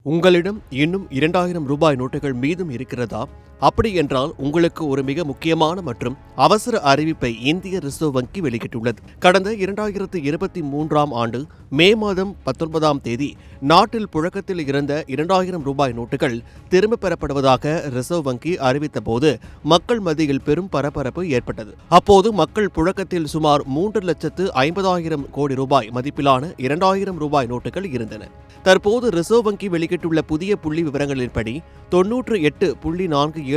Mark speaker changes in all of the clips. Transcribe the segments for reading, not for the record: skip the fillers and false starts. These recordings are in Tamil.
Speaker 1: உங்களிடம் இன்னும் 2000 ரூபாய் நோட்டுகள் மீதம் இருக்கிறதா? அப்படி என்றால் உங்களுக்கு ஒரு மிக முக்கியமான மற்றும் அவசர அறிவிப்பை இந்திய ரிசர்வ் வங்கி வெளியிட்டுள்ளது. கடந்த 2023ஆம் ஆண்டு மே மாதம் 19ஆம் தேதி நாட்டில் புழக்கத்தில் இருந்த 2000 ரூபாய் நோட்டுகள் திரும்பப் பெறப்படுவதாக ரிசர்வ் வங்கி அறிவித்த போது மக்கள் மத்தியில் பெரும் பரபரப்பு ஏற்பட்டது. அப்போது மக்கள் புழக்கத்தில் சுமார் 3,50,000 கோடி ரூபாய் மதிப்பிலான 2000 ரூபாய் நோட்டுகள் இருந்தன. தற்போது ரிசர்வ் வங்கி வெளியிட்டுள்ள புதிய புள்ளி விவரங்களின்படி 98.47%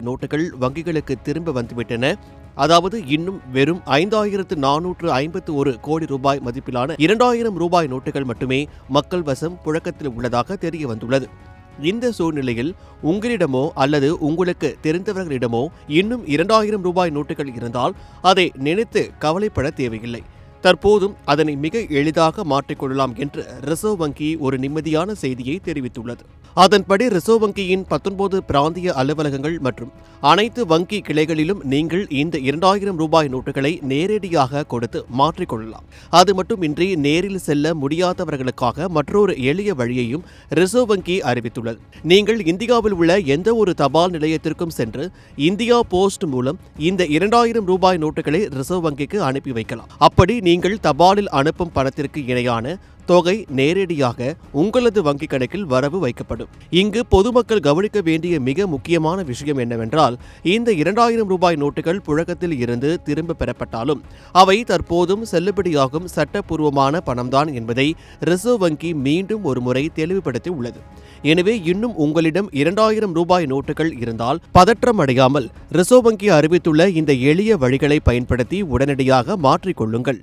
Speaker 1: நோட்டுகள் வங்கிகளுக்கு திரும்ப வந்துவிட்டன. அதாவது இன்னும் வெறும் 5,451 கோடி ரூபாய் மதிப்பிலான 2000 ரூபாய் நோட்டுகள் மட்டுமே மக்கள் வசம் புழக்கத்தில் உள்ளதாக தெரிய வந்துள்ளது. இந்த சூழ்நிலையில் உங்களிடமோ அல்லது உங்களுக்கு தெரிந்தவர்களிடமோ இன்னும் 2000 ரூபாய் நோட்டுகள் இருந்தால் அதை நினைத்து கவலைப்பட தேவையில்லை. தற்போதும் அதனை மிக எளிதாக மாற்றிக்கொள்ளலாம் என்று ரிசர்வ் வங்கி ஒரு நிம்மதியான செய்தியை தெரிவித்துள்ளது. அதன்படி ரிசர்வ் வங்கியின் 19 பிராந்திய அலுவலகங்கள் மற்றும் அனைத்து வங்கி கிளைகளிலும் நீங்கள் இந்த 2000 ரூபாய் நோட்டுகளை நேரடியாக கொடுத்து மாற்றிக்கொள்ளலாம். அது மட்டுமின்றி நேரில் செல்ல முடியாதவர்களுக்காக மற்றொரு எளிய வழியையும் ரிசர்வ் வங்கி அறிவித்துள்ளது. நீங்கள் இந்தியாவில் உள்ள எந்த ஒரு தபால் நிலையத்திற்கும் சென்று இந்தியா போஸ்ட் மூலம் இந்த 2000 ரூபாய் நோட்டுகளை ரிசர்வ் வங்கிக்கு அனுப்பி வைக்கலாம். அப்படி நீங்கள் தபாலில் அனுப்பும் பணத்திற்கு இணையான தொகை நேரடியாக உங்களது வங்கிக் கணக்கில் வரவு வைக்கப்படும். இங்கு பொதுமக்கள் கவனிக்க வேண்டிய மிக முக்கியமான விஷயம் என்னவென்றால், இந்த 2000 ரூபாய் நோட்டுகள் புழக்கத்தில் இருந்து திரும்ப பெறப்பட்டாலும் அவை தற்போதும் செல்லுபடியாகும் சட்டப்பூர்வமான பணம்தான் என்பதை ரிசர்வ் வங்கி மீண்டும் ஒரு முறை தெளிவுபடுத்தி உள்ளது. எனவே இன்னும் உங்களிடம் 2000 ரூபாய் நோட்டுகள் இருந்தால் பதற்றம் அடையாமல் ரிசர்வ் வங்கி அறிவித்துள்ள இந்த எளிய வழிகளை பயன்படுத்தி உடனடியாக மாற்றிக்கொள்ளுங்கள்.